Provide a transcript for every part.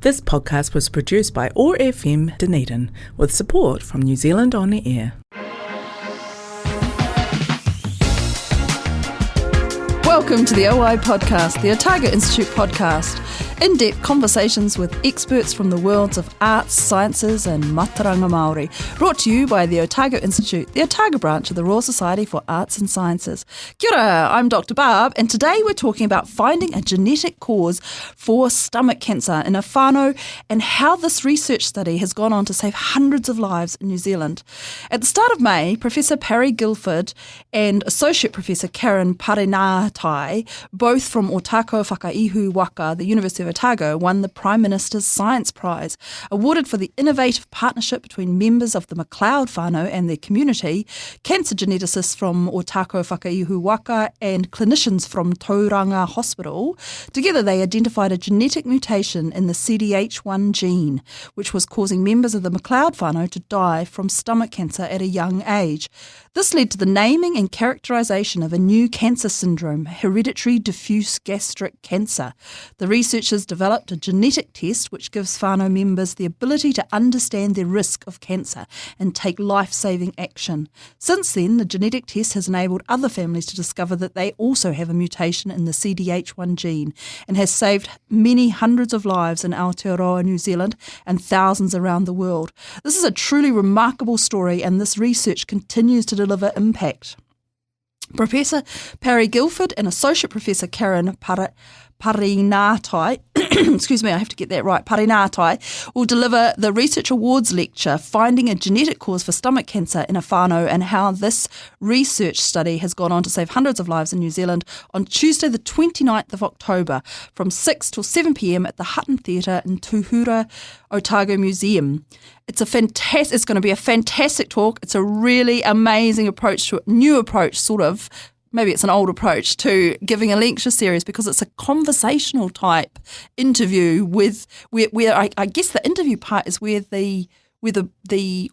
This podcast was produced by OAR FM Dunedin with support from New Zealand On the Air. Welcome to the OI podcast, the Otago Institute podcast. In-depth conversations with experts from the worlds of arts, sciences and mātauranga Māori. Brought to you by the Otago Institute, the Otago branch of the Royal Society for Arts and Sciences. Kia ora, I'm Dr. Barb, and today we're talking about finding a genetic cause for stomach cancer in a whānau and how this research study has gone on to save hundreds of lives in New Zealand. At the start of May, Professor Parry Guildford and Associate Professor Karyn Paringatai, both from Otago Whakaihu Waka, the University of Otago, won the Prime Minister's Science Prize, awarded for the innovative partnership between members of the McLeod whānau and their community, cancer geneticists from Otago Whakaihu Waka and clinicians from Tauranga Hospital. Together they identified a genetic mutation in the CDH1 gene, which was causing members of the McLeod whānau to die from stomach cancer at a young age. This led to the naming and characterisation of a new cancer syndrome, Hereditary Diffuse Gastric Cancer. The researchers developed a genetic test which gives whānau members the ability to understand their risk of cancer and take life-saving action. Since then, the genetic test has enabled other families to discover that they also have a mutation in the CDH1 gene and has saved many hundreds of lives in Aotearoa, New Zealand, and thousands around the world. This is a truly remarkable story, and this research continues to deliver impact. Professor Parry Guildford and Associate Professor Karyn Paringatai, excuse me, I have to get that right, Paringatai, will deliver the Research Awards lecture, Finding a Genetic Cause for Stomach Cancer in a Whānau, and how this research study has gone on to save hundreds of lives in New Zealand, on Tuesday the 29th of October from 6 till 7 p.m. at the Hutton Theatre in Tūhura, Otago Museum. It's going to be a fantastic talk. It's a really amazing approach to new approach, sort of. Maybe it's an old approach to giving a lecture series, because it's a conversational type interview with where I guess the interview part is where the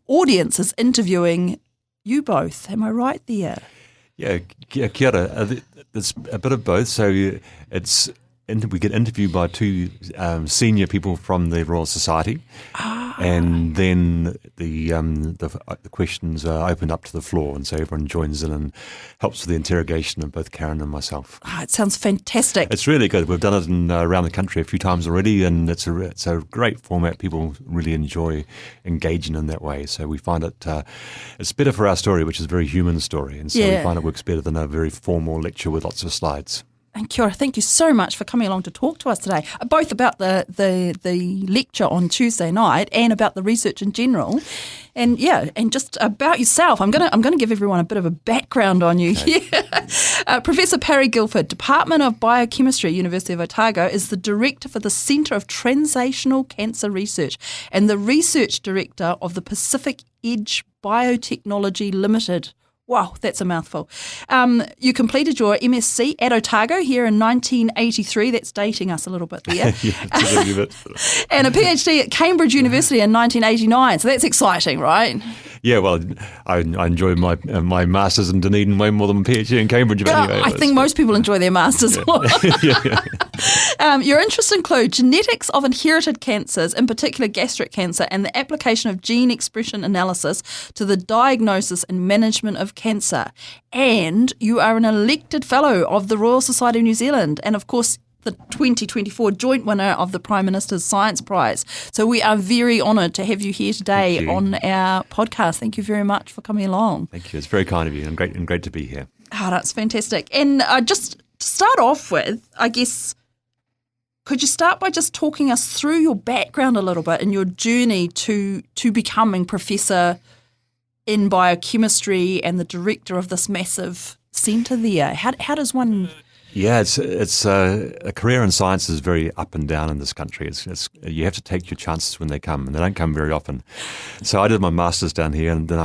audience is interviewing you both. Am I right there? Yeah, kia ora. It's a bit of both. So we get interviewed by two senior people from the Royal Society, and then the questions are opened up to the floor, and so everyone joins in and helps with the interrogation of both Karyn and myself. It sounds fantastic. It's really good. We've done it around the country a few times already, and it's a great format. People really enjoy engaging in that way. So we find it's better for our story, which is a very human story, and so we find it works better than a very formal lecture with lots of slides. And kia ora, thank you so much for coming along to talk to us today, both about the lecture on Tuesday night and about the research in general, and just about yourself. I'm gonna give everyone a bit of a background on you here. Professor Parry Guildford, Department of Biochemistry, University of Otago, is the director for the Centre of Translational Cancer Research and the research director of the Pacific Edge Biotechnology Limited. Wow, that's a mouthful. You completed your MSc at Otago here in 1983. That's dating us a little bit there. And a PhD at Cambridge University in 1989. So that's exciting, right? Yeah, well, I enjoyed my Masters in Dunedin way more than my PhD in Cambridge. But anyway, I think most people enjoy their Masters more. Your interests include genetics of inherited cancers, in particular gastric cancer, and the application of gene expression analysis to the diagnosis and management of cancer. And you are an elected fellow of the Royal Society of New Zealand, and of course the 2024 joint winner of the Prime Minister's Science Prize. So we are very honoured to have you here today on our podcast. Thank you very much for coming along. Thank you. It's very kind of you, and great to be here. Oh, that's fantastic. And just to start off with, I guess, could you start by just talking us through your background a little bit and your journey to becoming professor in biochemistry and the director of this massive centre there? How does one... Yeah, it's a career in science is very up and down in this country. It's you have to take your chances when they come, and they don't come very often. So I did my masters down here, and then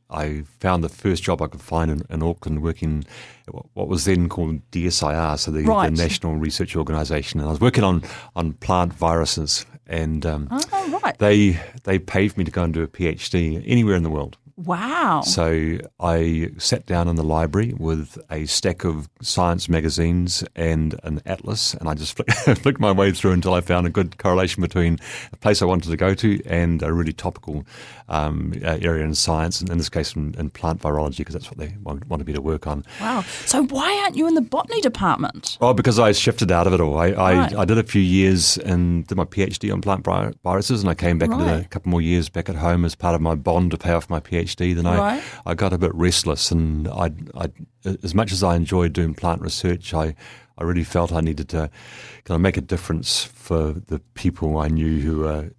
I found the first job I could find in Auckland, working at what was then called DSIR, so the National Research Organisation, and I was working on plant viruses, and they paved me to go and do a PhD anywhere in the world. Wow. So I sat down in the library with a stack of science magazines and an atlas, and I just flicked my way through until I found a good correlation between a place I wanted to go to and a really topical area in science, and in this case in plant virology, because that's what they wanted me to work on. Wow. So why aren't you in the botany department? Oh, because I shifted out of it all. Right. I did a few years and did my PhD on plant viruses, and I came back and did a couple more years back at home as part of my bond to pay off my PhD. Then I got a bit restless, and I as much as I enjoyed doing plant research, I really felt I needed to kind of make a difference for the people I knew who were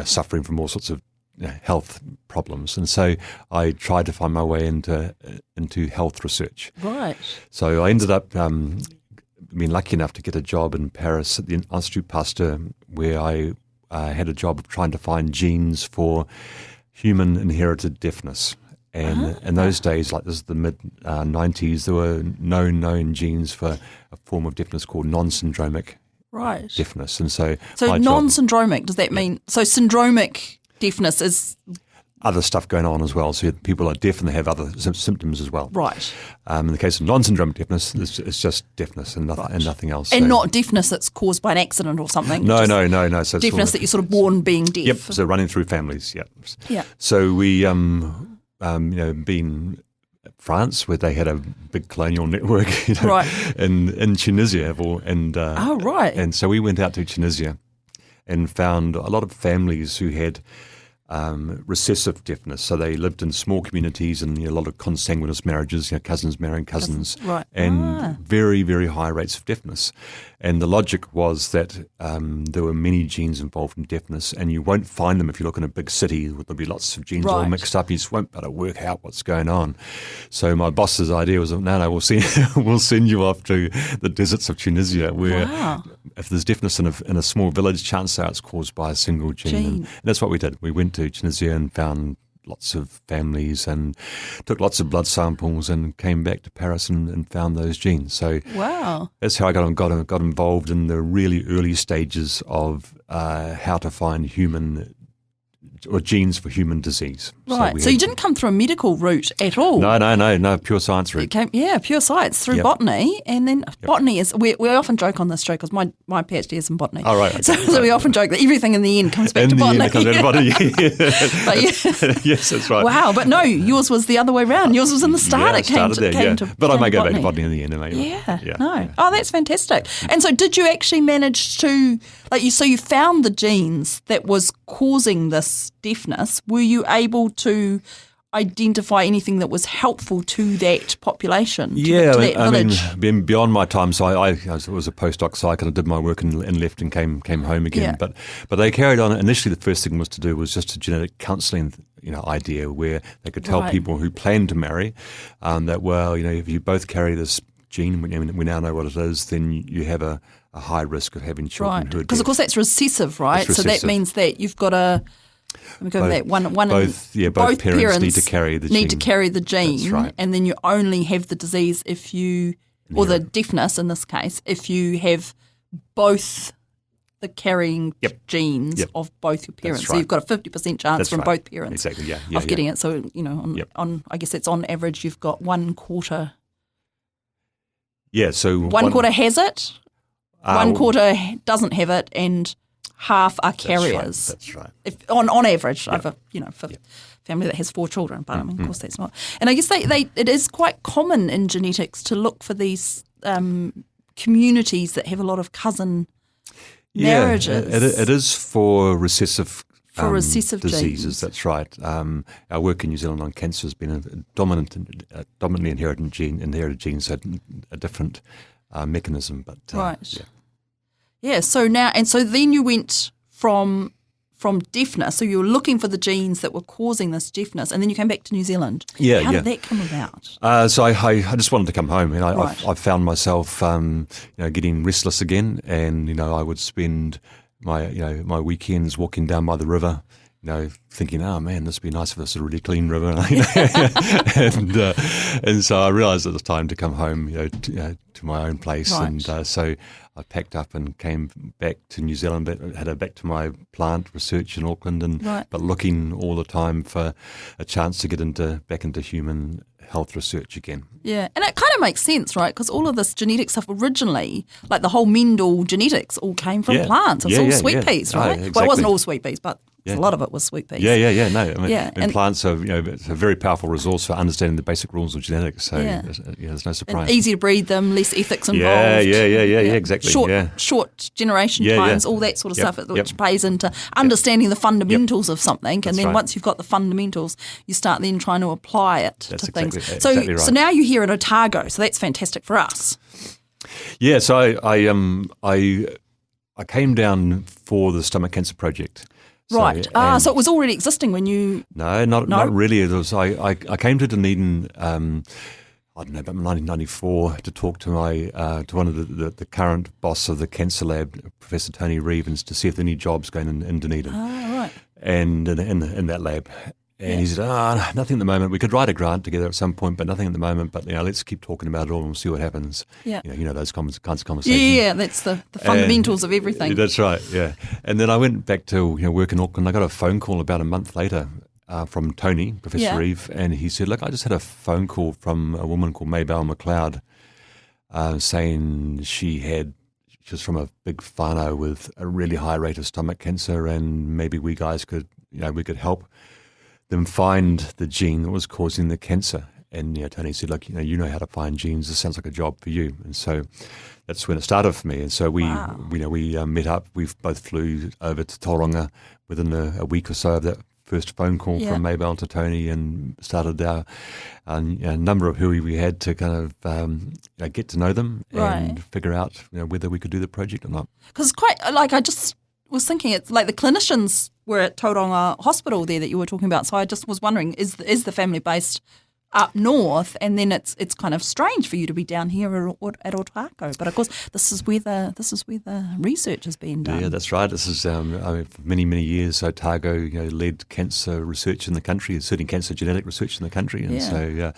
suffering from all sorts of health problems, and so I tried to find my way into health research. Right. So I ended up being lucky enough to get a job in Paris at the Institut Pasteur, where I had a job of trying to find genes for human inherited deafness. And in those days, like this is the mid-90s, there were no known genes for a form of deafness called non-syndromic deafness. And so non-syndromic, does that mean, so syndromic deafness is other stuff going on as well. So people are deaf and they have other symptoms as well. Right. In the case of non-syndromic deafness, it's just deafness and nothing else. And not deafness that's caused by an accident or something. No. Deafness So that you're sort of born being deaf. Yep. So running through families. Yep. Yeah. So we, been France, where they had a big colonial network, in Tunisia, and so we went out to Tunisia and found a lot of families who had recessive deafness. So they lived in small communities and a lot of consanguineous marriages, cousins marrying cousins, and very, very high rates of deafness. And the logic was that there were many genes involved in deafness, and you won't find them if you look in a big city. There'll be lots of genes all mixed up. You just won't be able to work out what's going on. So my boss's idea was, no, we'll send you off to the deserts of Tunisia, where if there's deafness in a small village, chances are it's caused by a single gene. And that's what we did. We went to Tunisia and found lots of families and took lots of blood samples and came back to Paris and found those genes. So that's how I got involved in the really early stages of how to find genes for human disease. Right. So you didn't come through a medical route at all? No, pure science route. Pure science through botany. And then botany is, we often joke on this show because my PhD is in botany. Oh, right. Okay. So we often joke that everything in the end comes back to botany. Yes, that's right. Wow, but no, yours was the other way around. Yours was in the start. But I may go back to botany in the end. Oh, that's fantastic. And so did you actually manage to, so you found the genes that was causing this deafness. Were you able to identify anything that was helpful to that population? I mean, beyond my time, so I was a postdoc, so I kind of did my work and left and came home again. But they carried on. Initially, the first thing was just a genetic counselling idea where they could tell people who plan to marry that, if you both carry this gene, we now know what it is, then you have a high risk of having children who are deaf. Because of course that's recessive, right? So that means that you've got to. Let me go with that. Both parents need to carry the gene. That's right. And then you only have the disease or the deafness in this case, if you have both the carrying genes of both your parents. That's right. So you've got a 50% chance from both parents of getting it. So, on I guess it's on average you've got 1/4. Yeah, so one quarter has it, 1/4 doesn't have it, and half are carriers. That's right. If, on average, I have a family that has 4 children, but of course that's not. And I guess it is quite common in genetics to look for these communities that have a lot of cousin marriages. It is for recessive. Recessive diseases, genes. That's right. Our work in New Zealand on cancer has been a dominantly inherited gene, so a different mechanism. But So then you went from deafness. So you were looking for the genes that were causing this deafness, and then you came back to New Zealand. How did that come about? So I just wanted to come home, and I found myself getting restless again, and I would spend my weekends walking down by the river, thinking, oh man, this would be nice if this was a really clean river. And so I realised it was time to come home, to my own place. Right. And so I packed up and came back to New Zealand, headed back to my plant research in Auckland, but looking all the time for a chance to get back into human health research again. Yeah, and it kind of makes sense, right? Because all of this genetic stuff originally, like the whole Mendel genetics, all came from plants. It's all sweet peas, right? Exactly. Well, it wasn't all sweet peas, but a lot of it was sweet peas. Yeah. No, and plants are, it's a very powerful resource for understanding the basic rules of genetics. So there's no surprise. And easy to breed them, less ethics involved. Exactly. Short generation times, all that sort of stuff, which plays into understanding the fundamentals of something. That's and then right. once you've got the fundamentals, you start then trying to apply it to things. Exactly right. So now you're here at Otago, so that's fantastic for us. Yeah, so I came down for the stomach cancer project. Right. So it was already existing when you... No, not really. It was I came to Dunedin, I don't know, about 1994 to talk to to one of the current boss of the cancer lab, Professor Tony Reevens, to see if there are any jobs going in Dunedin. Right. And in that lab. And he said, nothing at the moment. We could write a grant together at some point, but nothing at the moment. But let's keep talking about it all and we'll see what happens. Yeah. Those kinds of conversations. Yeah, that's the fundamentals of everything. That's right, yeah. And then I went back to work in Auckland. I got a phone call about a month later from Tony, Professor Reeve, and he said, look, I just had a phone call from a woman called McLeod saying she was from a big whānau with a really high rate of stomach cancer, and maybe we guys could help them find the gene that was causing the cancer. And Tony said, look, you know how to find genes. This sounds like a job for you. And so that's when it started for me. And so we met up. We both flew over to Tauranga within a week or so of that first phone call from Maybell to Tony, and started a number of hui we had to kind of get to know them and figure out whether we could do the project or not. Because it's quite, I just was thinking, it's like the clinicians were at Tauranga Hospital there that you were talking about. So I just was wondering, is the family based up north? And then it's kind of strange for you to be down here at Otago. But of course, this is where the research has been done. Yeah, that's right. This is for many years Otago led cancer research in the country, certainly cancer genetic research in the country, and so.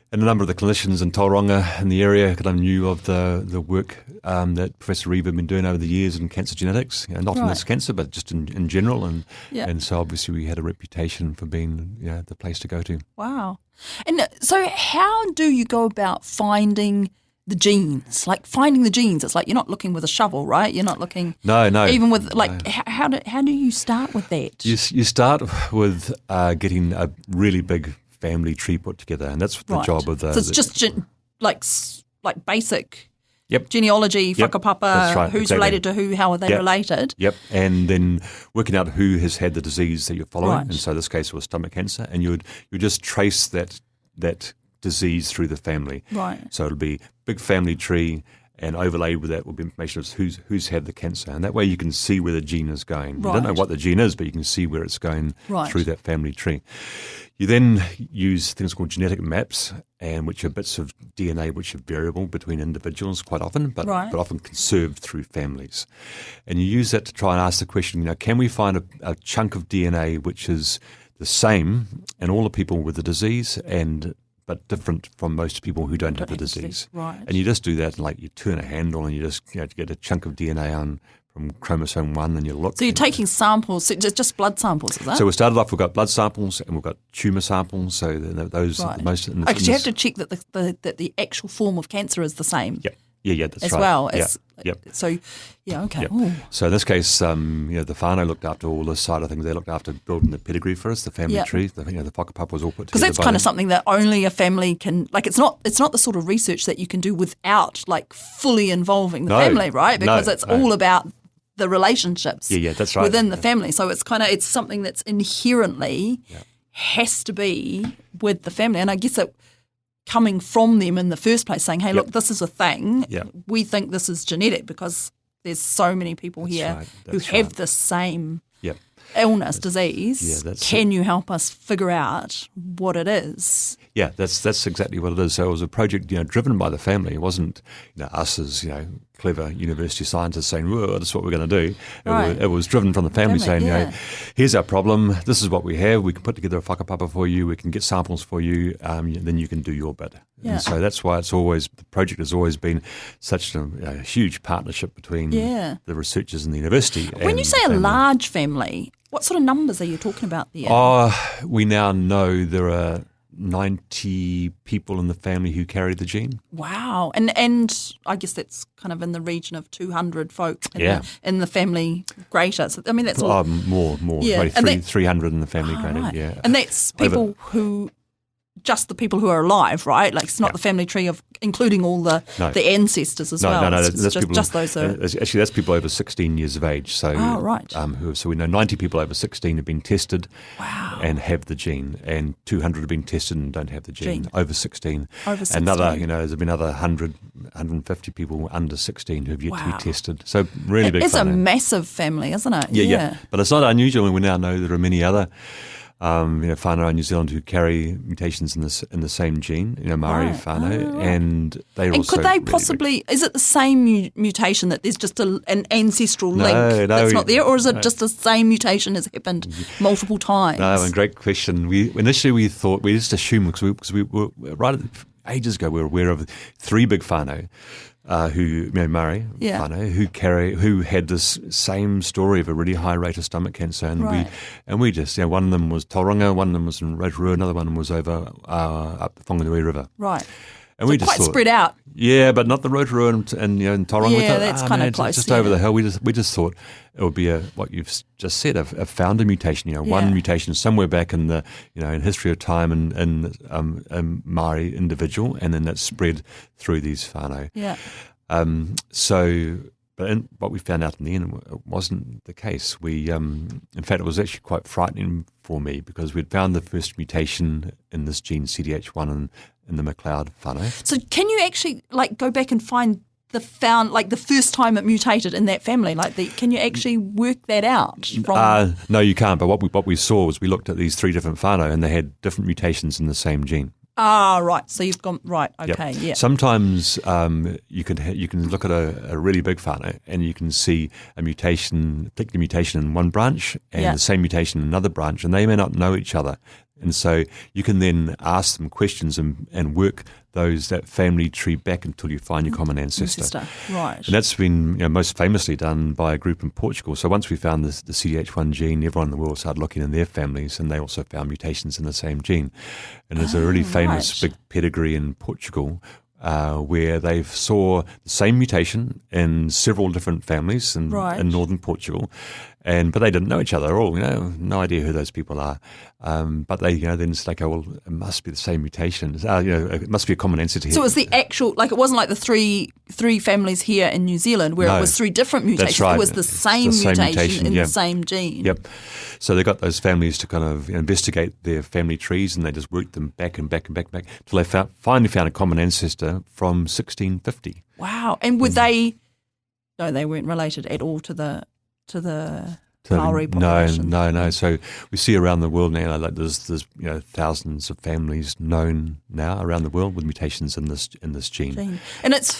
And a number of the clinicians in Tauranga in the area kind of knew of the work that Professor Reeve had been doing over the years in cancer genetics, not in this cancer, but just in general. And so obviously we had a reputation for being the place to go to. Wow. And so how do you go about finding the genes? Like finding the genes, it's like you're not looking with a shovel, right? You're not looking... No. Even with, how do you start with that? You start with getting a really big family tree put together, and that's the job of the... So it's just like basic genealogy, whakapapa, who's related to who, how are they related? Yep, and then working out who has had the disease that you're following, and so this case was stomach cancer, and you would just trace that disease through the family. Right. So it'll be big family tree, and overlaid with that will be information of who's had the cancer, and that way you can see where the gene is going. Right. You don't know what the gene is, but you can see where it's going through that family tree. You then use things called genetic maps, and which are bits of DNA which are variable between individuals quite often, but often conserved through families. And you use that to try and ask the question, can we find a chunk of DNA which is the same in all the people with the disease but different from most people who don't have the disease. Right. And you just do that, and you turn a handle and you just get a chunk of DNA on from chromosome 1, and you look. So you're taking samples, so just blood samples, is that? So we started off, we've got blood samples and we've got tumour samples, so those are the most... Because you have to check that the actual form of cancer is the same. Yep. Yeah, that's as right. well. Yep. So, okay. Yep. So in this case, the whānau looked after all this side of things. They looked after building the pedigree for us, the family tree. The whakapapa was all put together. Because that's kind of something that only a family can, it's not the sort of research that you can do without fully involving the family, right? Because it's all about the relationships that's right. within the family. So it's something that's inherently has to be with the family. And I guess it coming from them in the first place, saying, hey, look, this is a thing. We think this is genetic because there's so many people here who have the same illness, disease. Yeah, Can you help us figure out what it is? Yeah, that's exactly what it is. So it was a project, driven by the family. It wasn't, us as, clever university scientists saying, "Whoa, that's what we're going to do." Right. It was driven from the family saying, yeah. Here's our problem. This is what we have. We can put together a whakapapa for you. We can get samples for you. Then you can do your bit. Yeah. And so that's why the project has always been such a huge partnership between the researchers and the university. When you say a large family, what sort of numbers are you talking about there? We now know there are 90 people in the family who carry the gene. Wow. And I guess that's kind of in the region of 200 folk in the family greater. So, I mean, that's all. More. Yeah. Like 300 in the family greater, right. yeah. And that's people just the people who are alive, right? Like it's not the family tree of including all the ancestors as well. No, it's that's just those who are... Actually, that's people over 16 years of age. So, right. So we know 90 people over 16 have been tested and have the gene, and 200 have been tested and don't have the gene. Over 16. Another, there's been another 100, 150 people under 16 who have yet to be tested. So really big. It's a massive family, isn't it? Yeah. But it's not unusual, and we now know there are many other whānau in New Zealand who carry mutations in the same gene, Māori whānau, and they're also. And could they really possibly? Is it the same mutation that there's just an ancestral link that's not there, or is it just the same mutation has happened multiple times? No, and great question. Initially we thought we just assumed because we were right ages ago we were aware of 3 big whānau. Who Māori whānau, who had this same story of a really high rate of stomach cancer, and we just one of them was Tauranga, one of them was in Rotorua, another one was over up the Whanganui River, right. And so we just quite thought, spread out. Yeah, but not the Rotorua and Tauranga. Yeah, we thought, that's kind of close. Just over the hill. We just thought it would be what you've just said, a founder mutation. One mutation somewhere back in the in history of time in Māori individual, and then that spread through these whānau. Yeah. But what we found out in the end, it wasn't the case. In fact, it was actually quite frightening for me because we'd found the first mutation in this gene CDH1 in the McLeod whānau. So can you actually go back and find the first time it mutated in that family? Can you actually work that out? No, you can't. But what we saw was we looked at these 3 different whānau and they had different mutations in the same gene. Ah, right. So you've gone right. Okay, yep. Yeah. Sometimes you can look at a really big whānau and you can see a mutation, particular mutation in one branch and the same mutation in another branch, and they may not know each other. And so you can then ask them questions and work that family tree back until you find your common ancestor. Right. And that's been most famously done by a group in Portugal. So once we found the CDH1 gene, everyone in the world started looking in their families, and they also found mutations in the same gene. And there's a really famous big pedigree in Portugal where they saw the same mutation in several different families in northern Portugal, but they didn't know each other at all. No idea who those people are. But they then say, well, it must be the same mutation. It must be a common ancestor. So it was the actual, it wasn't like the three families here in New Zealand where it was 3 different mutations. That's right. It was the same mutation in the same gene. Yep. So they got those families to kind of investigate their family trees, and they just worked them back and back and back and back till they finally found a common ancestor from 1650. Wow. And were they? No, they weren't related at all to the Maori population. No. So we see around the world now, there's thousands of families known now around the world with mutations in this gene. And it's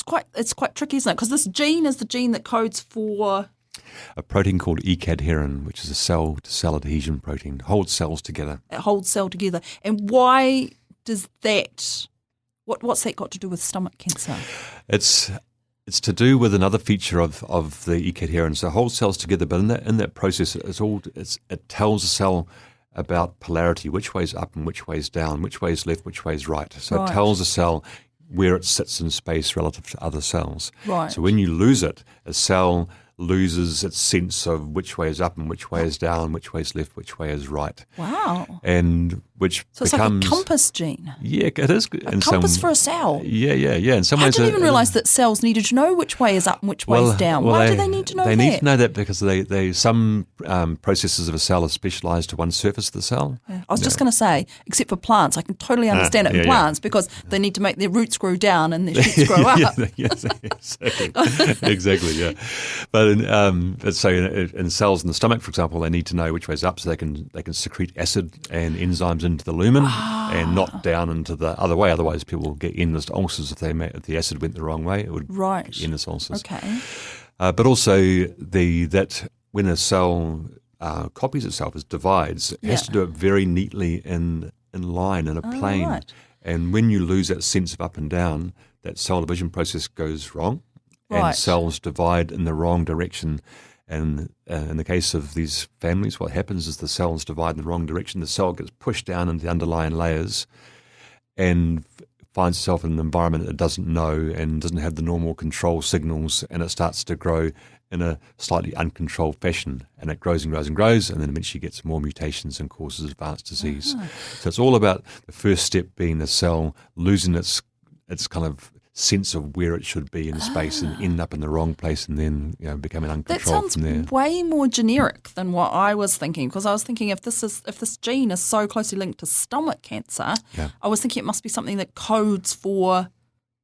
quite tricky, isn't it? Because this gene is the gene that codes for a protein called ecadherin, which is a cell-to-cell adhesion protein. It holds cells together. It holds cells together. And why does that? What's that got to do with stomach cancer? It's to do with another feature of the ecadherin. So it holds cells together, but in that process, it tells the cell about polarity, which way's up and which way's down, which way's left, which way's right. So it tells the cell where it sits in space relative to other cells. Right. So when you lose it, a cell loses its sense of which way is up and which way is down, which way is left, which way is right. Wow. And which So it's becomes, like a compass gene. Yeah, it is. A compass for a cell. Yeah. In some I ways, didn't even realise that cells needed to know which way is up and which way is down. Why do they need to know that? They need to know that because some processes of a cell are specialised to one surface of the cell. Yeah. I was just going to say, except for plants, I can totally understand it in plants because they need to make their roots grow down and their shoots grow up. Yes, exactly, yeah. But in cells in the stomach, for example, they need to know which way's up so they can secrete acid and enzymes into the lumen and not down into the other way. Otherwise, people will get endless ulcers if the acid went the wrong way. It would get endless ulcers. Okay. But also that when a cell copies itself, it divides, it has to do it very neatly in line, in a plane. Right. And when you lose that sense of up and down, that cell division process goes wrong, and cells divide in the wrong direction. And in the case of these families, what happens is the cells divide in the wrong direction. The cell gets pushed down into the underlying layers and finds itself in an environment it doesn't know and doesn't have the normal control signals, and it starts to grow in a slightly uncontrolled fashion. And it grows and grows and grows, and then eventually gets more mutations and causes advanced disease. So it's all about the first step being the cell losing its kind of sense of where it should be in space and end up in the wrong place and then becoming uncontrolled from there. That sounds way more generic than what I was thinking, because I was thinking if this gene is so closely linked to stomach cancer, I was thinking it must be something that codes for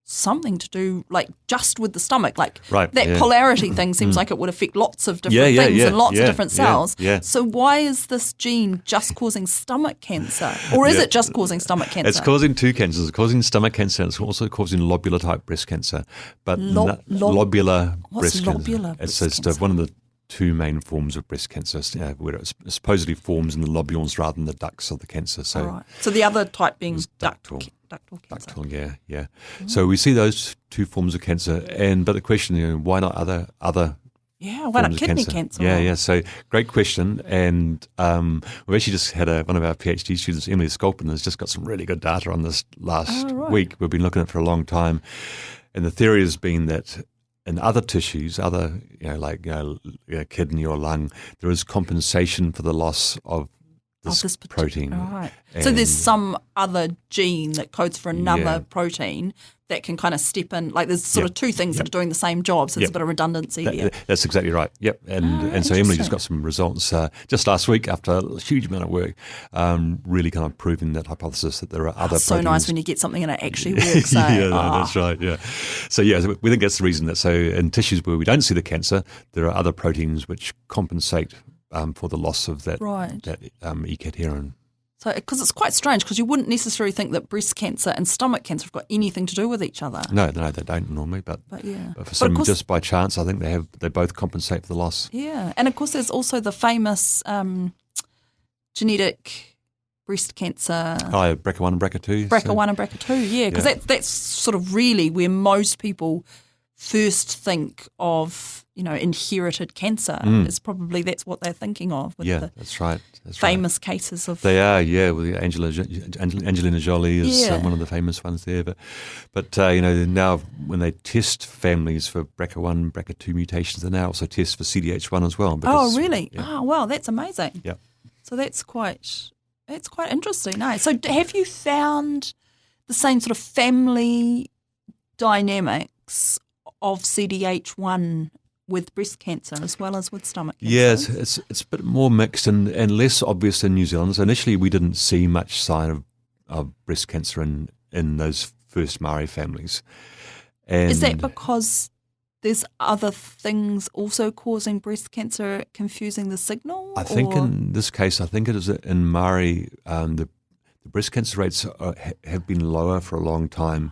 something to do like just with the stomach, like that polarity thing seems like it would affect lots of different things and lots of different cells. So why is this gene just causing stomach cancer, or is it just causing stomach cancer? It's causing two cancers. It's causing stomach cancer, and it's also causing lobular type breast cancer. But lobular breast cancer. It's just one of the two main forms of breast cancer, where it supposedly forms in the lobules rather than the ducts of the cancer. So the other type being ductal cancer. Ductal, yeah. So we see those two forms of cancer, but the question, why not other why not kidney cancer? Yeah. So great question, and we've actually just had one of our PhD students, Emily Sculpin, has just got some really good data on this last week. We've been looking at it for a long time, and the theory has been that in other tissues, kidney or lung, there is compensation for the loss of this protein. Right. So there's some other gene that codes for another protein that can kind of step in. Like there's sort of two things that are doing the same job, so there's a bit of redundancy there. That's exactly right. Yep. And so Emily just got some results just last week after a huge amount of work, really kind of proving that hypothesis that there are other proteins. So nice when you get something and it actually works. That's right. Yeah. So we think that's the reason that in tissues where we don't see the cancer, there are other proteins which compensate for the loss of that E-cadherin. So, because it's quite strange, because you wouldn't necessarily think that breast cancer and stomach cancer have got anything to do with each other. No, they don't normally, but for some, just by chance, I think they both compensate for the loss. Yeah, and of course there's also the famous genetic breast cancer. BRCA1 and BRCA2. BRCA1 and BRCA2, because that's sort of really where most people first think of, inherited cancer. Is probably that's what they're thinking of. With that's right. Famous cases of. They are, with Angelina Jolie is one of the famous ones there. But now when they test families for BRCA1, BRCA2 mutations, they now also test for CDH1 as well. Oh, really? Yeah. Oh, wow, that's amazing. Yeah. So that's quite interesting. No? So have you found the same sort of family dynamics of CDH1 with breast cancer as well as with stomach cancer? Yes, it's a bit more mixed and less obvious in New Zealand. So initially we didn't see much sign of breast cancer in those first Maori families. And is that because there's other things also causing breast cancer, confusing the signal? I think in this case, it is in Maori, the breast cancer rates have been lower for a long time.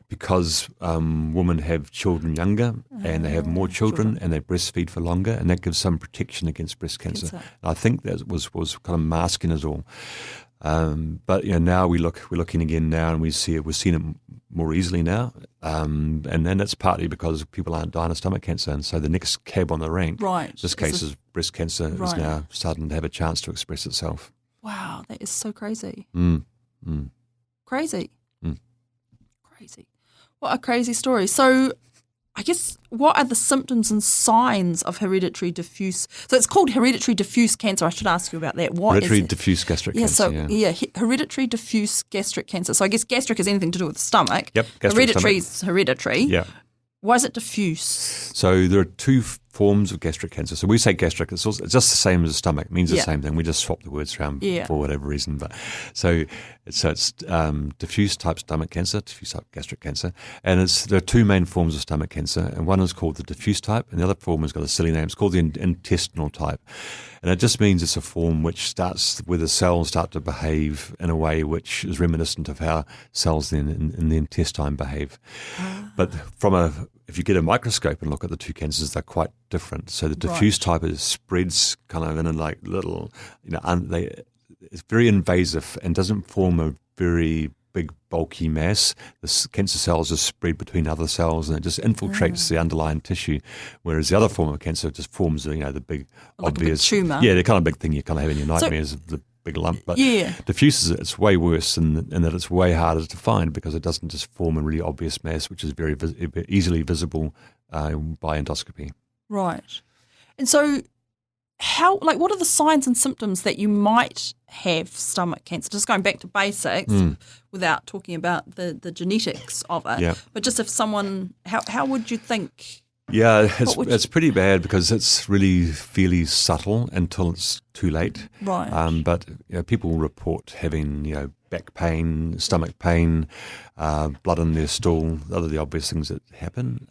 Because women have children younger and they have more children and they breastfeed for longer, and that gives some protection against breast cancer. And I think that was kind of masking it all. But now we're looking again now, and we're seeing it more easily now, and that's partly because people aren't dying of stomach cancer, and so the next cab on the rank, this case is breast cancer, is now starting to have a chance to express itself. Wow, that is so crazy. Crazy. Mm. Crazy. What a crazy story. So I guess, what are the symptoms and signs of hereditary diffuse? So it's called hereditary diffuse cancer. I should ask you about that. What Hereditary is it? diffuse gastric cancer. Hereditary diffuse gastric cancer. So I guess gastric has anything to do with the stomach. Yep, Hereditary is hereditary. Yeah. Why is it diffuse? So there are two forms of gastric cancer. So we say gastric, it's just the same as the stomach. It means the same thing. We just swap the words around for whatever reason. But so it's diffuse type stomach cancer, diffuse type gastric cancer, and there are two main forms of stomach cancer, and one is called the diffuse type, and the other form has got a silly name. It's called the intestinal type, and it just means it's a form which starts where the cells start to behave in a way which is reminiscent of how cells in the intestine behave. But if you get a microscope and look at the two cancers, they're quite different. So the diffuse type spreads kind of in a like little, it's very invasive and doesn't form a very big bulky mass. The cancer cells just spread between other cells and it just infiltrates the underlying tissue. Whereas the other form of cancer just forms the big like obvious a big tumour. Yeah, the kind of big thing you kind of have in your nightmares. The big lump, but diffuse it's way worse in that it's way harder to find because it doesn't just form a really obvious mass, which is very easily visible by endoscopy. Right. And so what are the signs and symptoms that you might have stomach cancer? Just going back to basics without talking about the genetics of it, but just if someone, how would you think? Yeah, it's pretty bad because it's really fairly subtle until it's too late. Right. But people report having back pain, stomach pain, blood in their stool. Those are the obvious things that happen.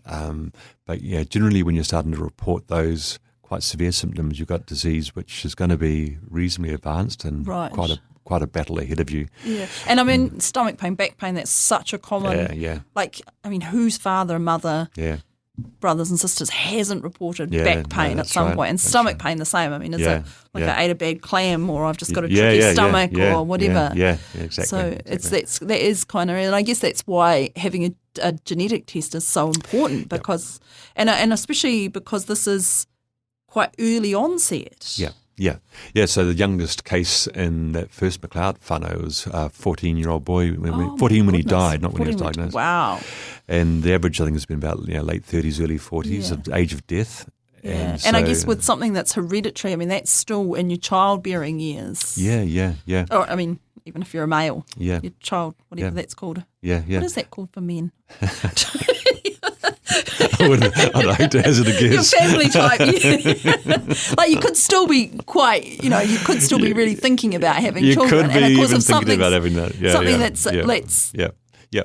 But generally when you're starting to report those quite severe symptoms, you've got disease which is going to be reasonably advanced and quite a battle ahead of you. Yeah, and I mean stomach pain, back pain. That's such a common. Like, I mean, whose father and mother? Yeah. Brothers and sisters hasn't reported back pain at some point, and stomach pain the same. I mean, is it like I ate a bad clam, or I've just got a tricky stomach, or whatever? Yeah, exactly. So that is kind of, and I guess that's why having a genetic test is so important because, and especially because this is quite early onset. Yeah. So the youngest case in that first McLeod whānau was a 14-year-old boy. 14 when he died, not when he was diagnosed. Wow. And the average, I think, has been about late 30s, early 40s, of age of death. Yeah. And I guess with something that's hereditary, I mean, that's still in your childbearing years. Yeah. Or, I mean, even if you're a male. Yeah. Your child, whatever that's called. Yeah. What is that called for men? I'd hate to hazard a guess. Your family type, like you could still be quite, you could still be really thinking about having children. You could be and of course, even if thinking about having that.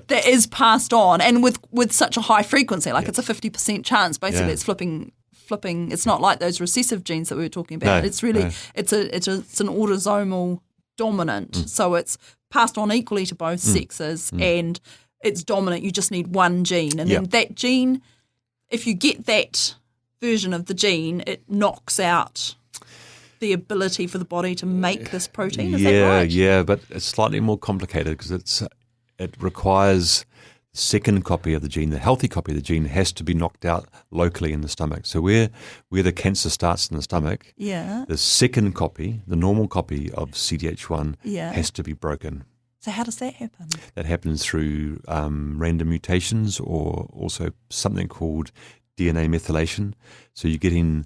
That is passed on, and with such a high frequency, like it's a 50% chance. Basically, it's flipping. It's not like those recessive genes that we were talking about. No, it's really it's an autosomal dominant, so it's passed on equally to both sexes, and it's dominant. You just need one gene, and then that gene, if you get that version of the gene, it knocks out the ability for the body to make this protein. Is that right? Yeah, but it's slightly more complicated because it requires the second copy of the gene, the healthy copy of the gene, has to be knocked out locally in the stomach. So where the cancer starts in the stomach, the second copy, the normal copy of CDH1, has to be broken. So how does that happen? That happens through random mutations or also something called DNA methylation. So you're getting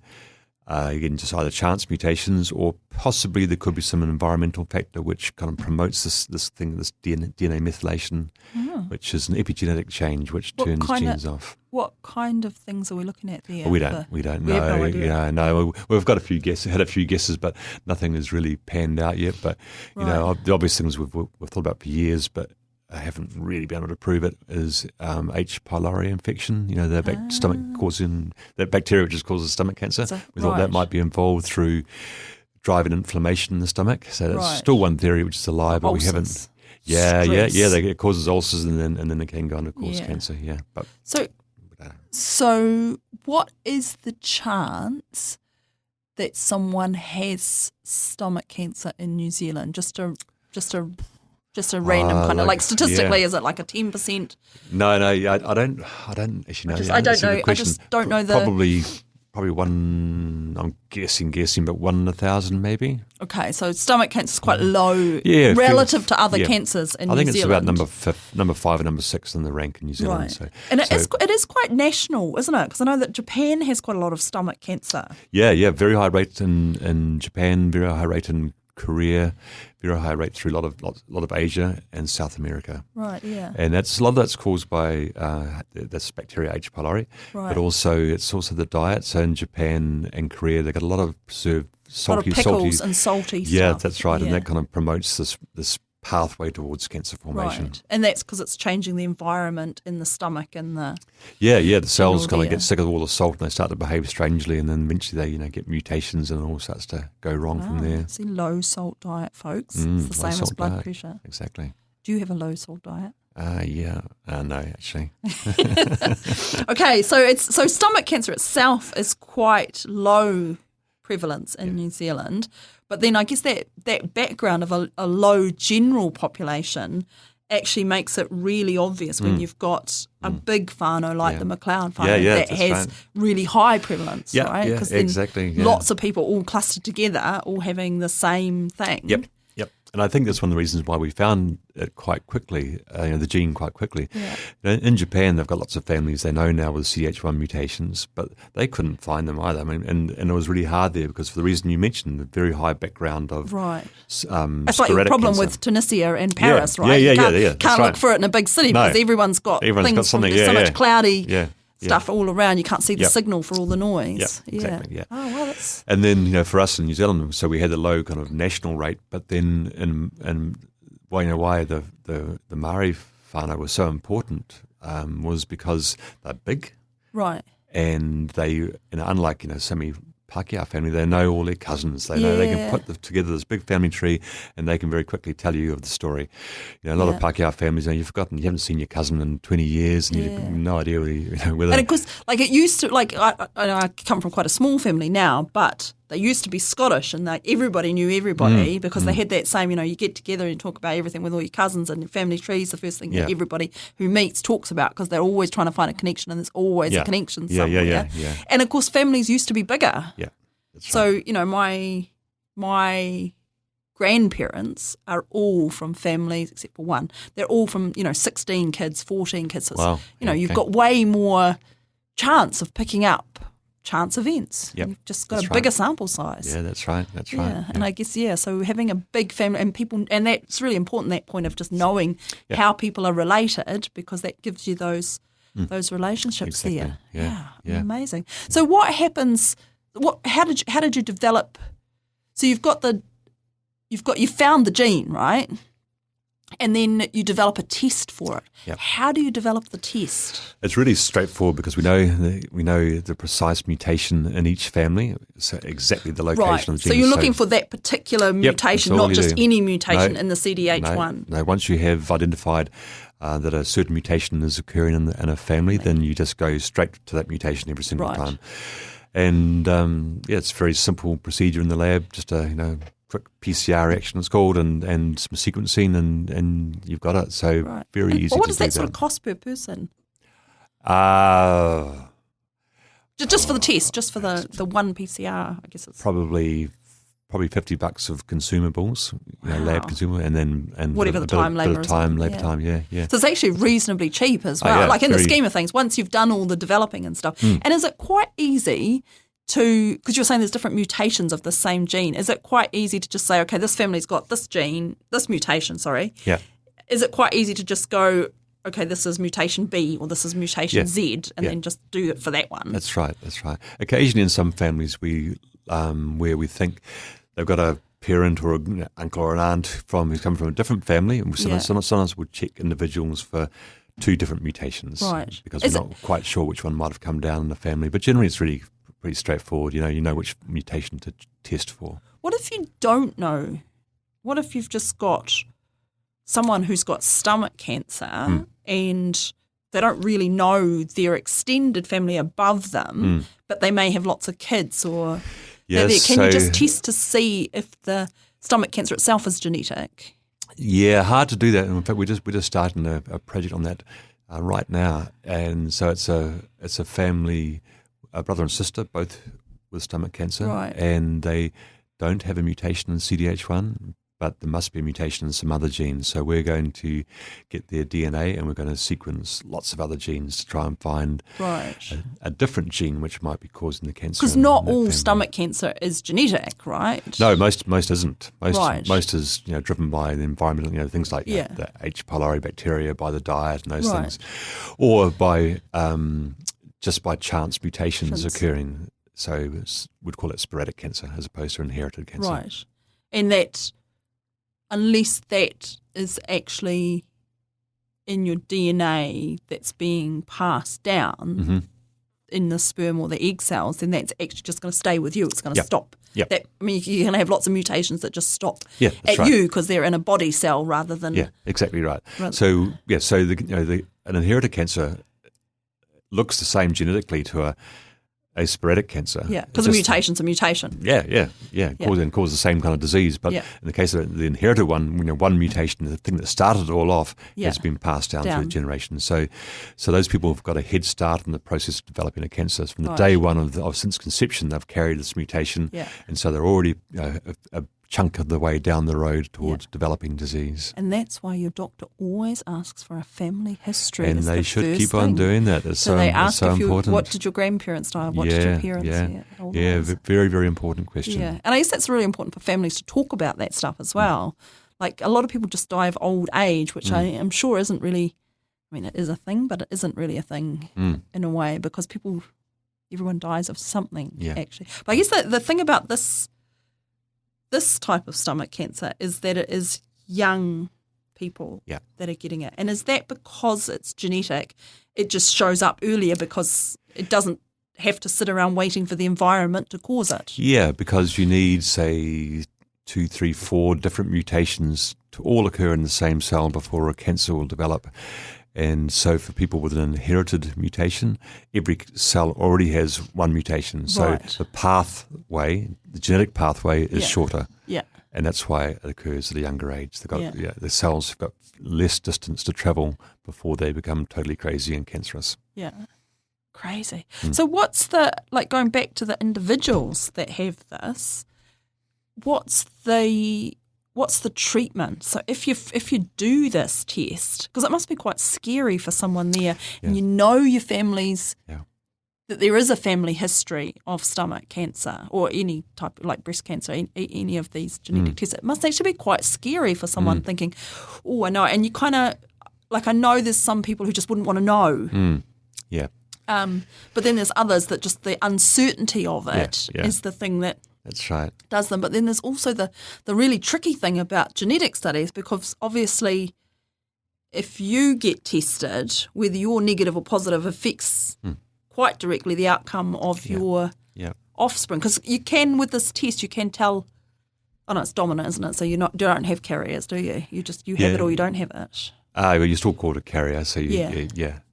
just either chance mutations or possibly there could be some environmental factor which kind of promotes this DNA methylation, which is an epigenetic change which turns genes off. What kind of things are we looking at there? Well, we don't know. Have no idea. No, we've got had a few guesses, but nothing has really panned out yet. But the obvious things we've thought about for years, but I haven't really been able to prove it, is H. pylori infection, the stomach causing that bacteria which causes stomach cancer. We thought that might be involved through driving inflammation in the stomach. So that's still one theory which is a lie, but we haven't. It causes ulcers and then it can go on to cause cancer. Yeah, but so what is the chance that someone has stomach cancer in New Zealand? Just a random kind of statistically, is it like a 10%? No, I don't actually know. I just don't know. Probably probably one, I'm guessing, but 1 in 1,000 maybe. Okay, so stomach cancer is quite low relative to other cancers in New Zealand. I think it's about number 5 and number 6 in the rank in New Zealand. Right. So, and it is quite national, isn't it? Because I know that Japan has quite a lot of stomach cancer. Yeah, very high rate in Japan, very high rate in Korea, very high rate through a lot of Asia and South America. Right, yeah. And a lot of that's caused by this bacteria H. pylori, right. but it's also the diet. So in Japan and Korea, they've got a lot of preserved salty, a lot of pickles and salty stuff. Yeah, that's right, yeah. and that kind of promotes this pathway towards cancer formation. Right, and that's because it's changing the environment in the stomach and the the cells kind of get sick of all the salt and they start to behave strangely, and then eventually they get mutations and it all starts to go wrong from there. See, low salt diet, folks. It's the same as blood pressure. Exactly. Do you have a low salt diet? No, actually. Okay, so stomach cancer itself is quite low prevalence in New Zealand. But then I guess that background of a low general population actually makes it really obvious when you've got a big whānau like the McLeod whānau that has really high prevalence, right? Because exactly. Lots of people all clustered together, all having the same thing. Yep. And I think that's one of the reasons why we found it quite quickly, the gene quite quickly. Yeah. In Japan, they've got lots of families they know now with CH1 mutations, but they couldn't find them either. I mean, and it was really hard there because for the reason you mentioned, the very high background of It's like your problem cancer. with Tunisia and Paris, right? Yeah, you can't look for it in a big city because everyone's got things from so much cloudy stuff all around. You can't see the signal for all the noise. Exactly. Yeah. Oh, well, and then for us in New Zealand, so we had a low kind of national rate, but then why the Māori whānau was so important was because they're big, right? And they, unlike Sami Pākehā family, they know all their cousins. They know they can put together this big family tree, and they can very quickly tell you of the story. A lot of Pākehā families, you've forgotten, you haven't seen your cousin in 20 years, and you've no idea whether. And of course, it used to, I come from quite a small family now, but they used to be Scottish, and everybody knew everybody because they had that same, you get together and talk about everything with all your cousins, and your family trees, the first thing that everybody who meets talks about because they're always trying to find a connection, and there's always a connection somewhere. Yeah. And of course, families used to be bigger. Yeah, that's right. So, my grandparents are all from families, except for one. They're all from, 16 kids, 14 kids. So wow. You've got way more chance of picking up chance events. Yep. You've just got a bigger sample size. Yeah, that's right. Yeah. And I guess, so having a big family and people, and that's really important, that point of just knowing how people are related, because that gives you those relationships there. Yeah. Amazing. So what happens, how did you develop, so you found the gene, right? And then you develop a test for it. Yep. How do you develop the test? It's really straightforward because we know the precise mutation in each family, so exactly the location of the gene. So you're looking for that particular mutation, not just any mutation in the CDH1. No, once you have identified that a certain mutation is occurring in a family, then you just go straight to that mutation every single time. And it's a very simple procedure in the lab, just a quick PCR reaction it's called, and some sequencing, and you've got it. So very easy to do. What does that sort of cost per person? Just for the test, just for the one PCR, I guess it's probably $50 of consumables, lab consumable, and whatever the time labour is. Time. So it's actually reasonably cheap as well. In the scheme of things, once you've done all the developing and stuff. And is it quite easy because you're saying there's different mutations of the same gene, is it quite easy to just say, okay, this family's got this gene, this mutation, Yeah. Is it quite easy to just go, okay, this is mutation B or this is mutation Z, and then just do it for that one? That's right. Occasionally in some families where we think they've got a parent or an uncle or an aunt who's come from a different family, and sometimes we'll check individuals for 2 different mutations, right? Because we're not quite sure which one might have come down in the family. But generally, it's really pretty straightforward. You know which mutation to test for. What if you don't know? What if you've just got someone who's got stomach cancer and they don't really know their extended family above them, but they may have lots of kids or... Yes, can you just test to see if the stomach cancer itself is genetic? Yeah, hard to do that. In fact, we're just starting a project on that right now, and so it's a family a brother and sister, both with stomach cancer, Right. and they don't have a mutation in CDH1, but there must be a mutation in some other genes. So we're going to get their DNA and we're going to sequence lots of other genes to try and find Right. a different gene which might be causing the cancer. Because in not that all family. stomach cancer is genetic, right? No, most isn't. Right. Most is driven by the environmental, things like Yeah. the H. pylori bacteria, by the diet and those Right. things, or by just by chance mutations occurring. So we'd call it sporadic cancer as opposed to inherited cancer. Right. And that, unless that is actually in your DNA that's being passed down Mm-hmm. in the sperm or the egg cells, then that's actually just going to stay with you. It's going to Yep. stop. Yep. That, I mean, you're going to have lots of mutations that just stop Yeah, that's at right. you because they're in a body cell rather than. Yeah, exactly right. Right. So an inherited cancer looks the same genetically to a sporadic cancer. Yeah, because a mutation's a mutation. Yeah. Cause the same kind of disease. But Yeah. in the case of the inherited one, one mutation, the thing that started it all off, Yeah. has been passed down through generations. So those people have got a head start in the process of developing a cancer. So from the Right. day one of since conception, they've carried this mutation, Yeah. and so they're already a chunk of the way down the road towards developing disease. And that's why your doctor always asks for a family history. And as they the should first keep on thing. doing that. It's So they ask so if important. what did your grandparents die of? What did your parents? All those. Very, very important question. Yeah, and I guess that's really important for families to talk about that stuff as well. Like a lot of people just die of old age, which I am sure isn't really, I mean, it is a thing, but it isn't really a thing in a way because everyone dies of something actually. But I guess the thing about this type of stomach cancer is that it is young people that are getting it. And is that because it's genetic, it just shows up earlier because it doesn't have to sit around waiting for the environment to cause it? Yeah, because you need, say, 2, 3, 4 different mutations to all occur in the same cell before a cancer will develop. And so for people with an inherited mutation, every cell already has one mutation. So Right. the genetic pathway is shorter. Yeah. And that's why it occurs at a younger age. The cells have got less distance to travel before they become totally crazy and cancerous. Yeah. Crazy. So what's going back to the individuals that have this, what's the treatment? So if you do this test, because it must be quite scary for someone there, and you know your family's, that there is a family history of stomach cancer or any type like breast cancer, any of these genetic tests, it must actually be quite scary for someone thinking, oh, I know. And you kind of, I know there's some people who just wouldn't want to know. Yeah. But then there's others that just the uncertainty of it is the thing that That's right. does them. But then there's also the really tricky thing about genetic studies, because obviously if you get tested, whether you're negative or positive affects quite directly the outcome of your offspring. Because you can, with this test, you can tell, oh no, it's dominant, isn't it? So you don't have carriers, do you? You have it or you don't have it. Well, you're still called a carrier, so Yeah.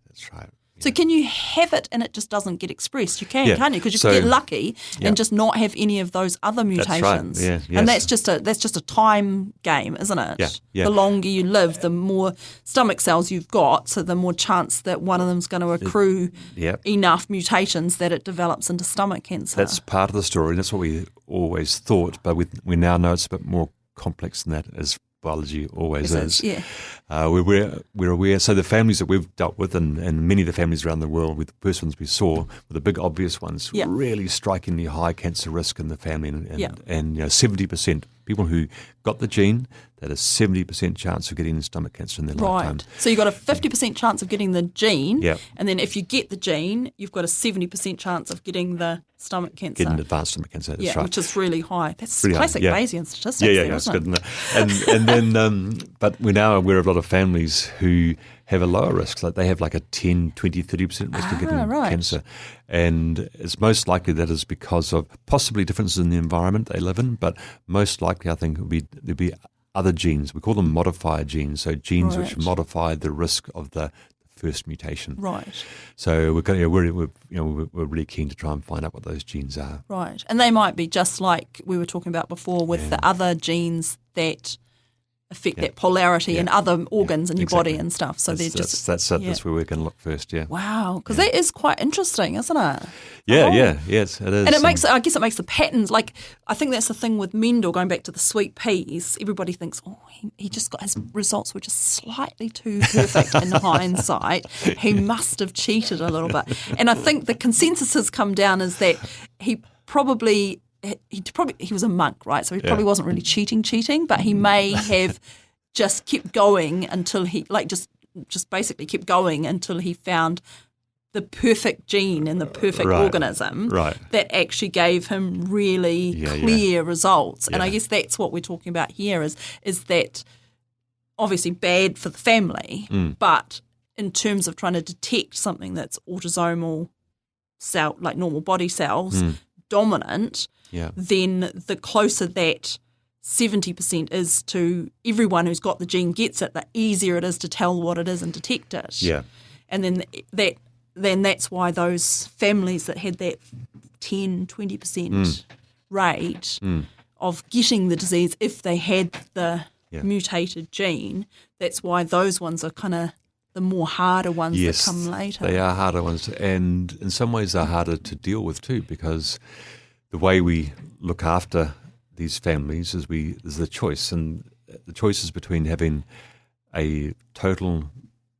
that's right. So can you have it and it just doesn't get expressed? You can, Yeah. can't you? Because you So- can get lucky and just not have any of those other mutations. right. Yeah, And yes. that's just a time game, isn't it? Yeah, yeah. The longer you live, the more stomach cells you've got, so the more chance that one of them's going to accrue enough mutations that it develops into stomach cancer. That's part of the story. That's what we always thought, but we now know it's a bit more complex than that, as biology always is. Yeah. We're aware. So the families that we've dealt with, and many of the families around the world, with the persons we saw, were the big obvious ones, really strikingly high cancer risk in the family, and 70% people who got the gene, that is 70% chance of getting stomach cancer in their lifetime. Right. So you've got a 50% chance of getting the gene, Yep. and then if you get the gene, you've got a 70% chance of getting the stomach cancer. Getting advanced stomach cancer, that's right. Which is really high. That's Pretty high, classic yeah. Bayesian statistics. Yeah, there, it's isn't good. it? And then, but we're now aware of a lot of families who have a lower risk, like they have like a 10, 20, 30% risk of getting right. cancer. And it's most likely that is because of possibly differences in the environment they live in, but most likely I think there'll be other genes. We call them modifier genes, so genes which Right. modify the risk of the first mutation. Right, So we're really keen to try and find out what those genes are. right. And they might be just like we were talking about before with the other genes that affect that polarity in other organs in your exactly. body and stuff. So that's it. Yeah. That's where we're going to look first. Yeah. Wow, because that is quite interesting, isn't it? Yes, it is. And I guess it makes the patterns, like, I think that's the thing with Mendel, going back to the sweet peas, everybody thinks, he just got, his results were just slightly too perfect in hindsight. He must have cheated a little bit. And I think the consensus has come down is that he was a monk, right? So he probably wasn't really cheating, but he may have just kept going until he, like, just basically kept going until he found the perfect gene and the perfect organism that actually gave him really clear results. And I guess that's what we're talking about here is that obviously bad for the family, but in terms of trying to detect something that's autosomal cell, like normal body cells, dominant, then the closer that 70% is to everyone who's got the gene gets it, the easier it is to tell what it is and detect it. Yeah. And then that's why those families that had that 10, 20% rate of getting the disease, if they had the mutated gene, that's why those ones are kind of the more harder ones that come later. They are harder ones, and in some ways they're harder to deal with too, because the way we look after these families is the choice, and the choice is between having a total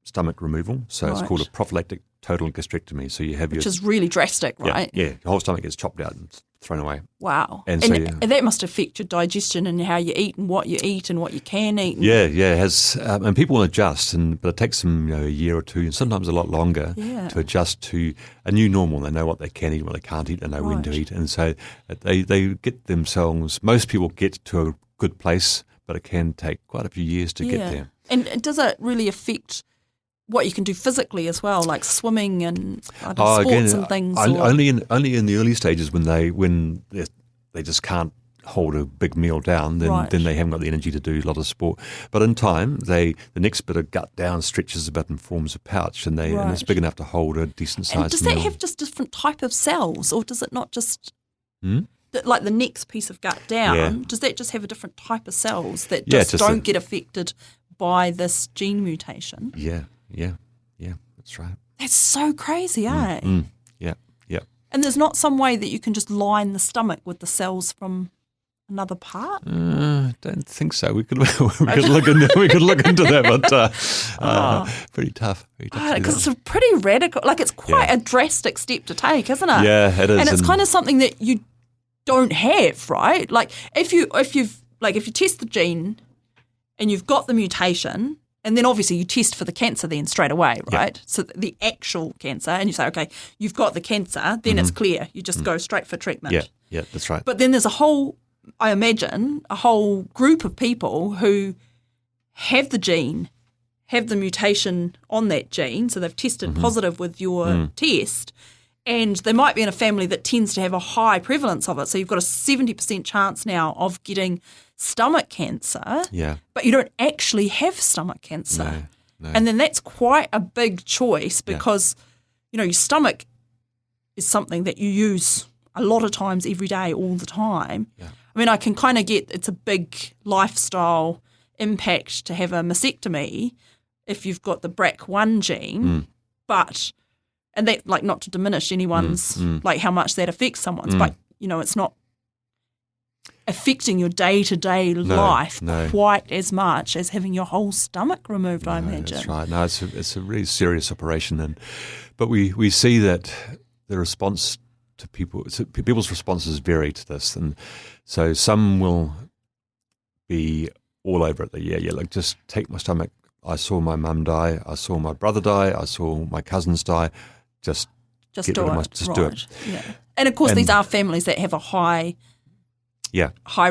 stomach removal, so it's called a prophylactic total gastrectomy. So you have which is really drastic, right? Yeah, your whole stomach gets chopped out and thrown away. Wow. And that must affect your digestion and how you eat and what you can eat. Yeah, it has, and people will adjust, but it takes them a year or two, and sometimes a lot longer to adjust to a new normal. They know what they can eat, what they can't eat, and know when to eat, and so they get themselves. Most people get to a good place, but it can take quite a few years to get there. And does it really affect what you can do physically as well, like swimming and sports and things? Only in the early stages when they just can't hold a big meal down, then they haven't got the energy to do a lot of sport. But in time, the next bit of gut down stretches a bit and forms a pouch, and it's big enough to hold a decent sized meal. And does that have just different type of cells, or does it not just like the next piece of gut down? Does that just have a different type of cells that just don't get affected by this gene mutation? Yeah, that's right. That's so crazy, eh? Yeah. And there's not some way that you can just line the stomach with the cells from another part? Don't think so. We could look into that, but pretty tough. Because it's a pretty radical, like it's quite a drastic step to take, isn't it? Yeah, it is. And it's kind of something that you don't have, right? Like if you test the gene and you've got the mutation, and then obviously you test for the cancer then straight away, right? So the actual cancer, and you say, okay, you've got the cancer, then it's clear. You just go straight for treatment. Yeah, that's right. But then there's I imagine, a whole group of people who have the gene, have the mutation on that gene, so they've tested positive with your test, and they might be in a family that tends to have a high prevalence of it. So you've got a 70% chance now of getting stomach cancer, but you don't actually have stomach cancer. No. And then that's quite a big choice because, your stomach is something that you use a lot of times every day, all the time. Yeah. I mean, I can kind of get it's a big lifestyle impact to have a mastectomy if you've got the BRCA1 gene, and that, like, not to diminish anyone's, like, how much that affects someone's, but, it's not affecting your day-to-day life quite as much as having your whole stomach removed, I imagine. That's right. No, it's a really serious operation, but we see that the response to people's responses vary to this, and so some will be all over it. Like, just take my stomach. I saw my mum die. I saw my brother die. I saw my cousins die. Just do it. Yeah. And of course, these are families that have a high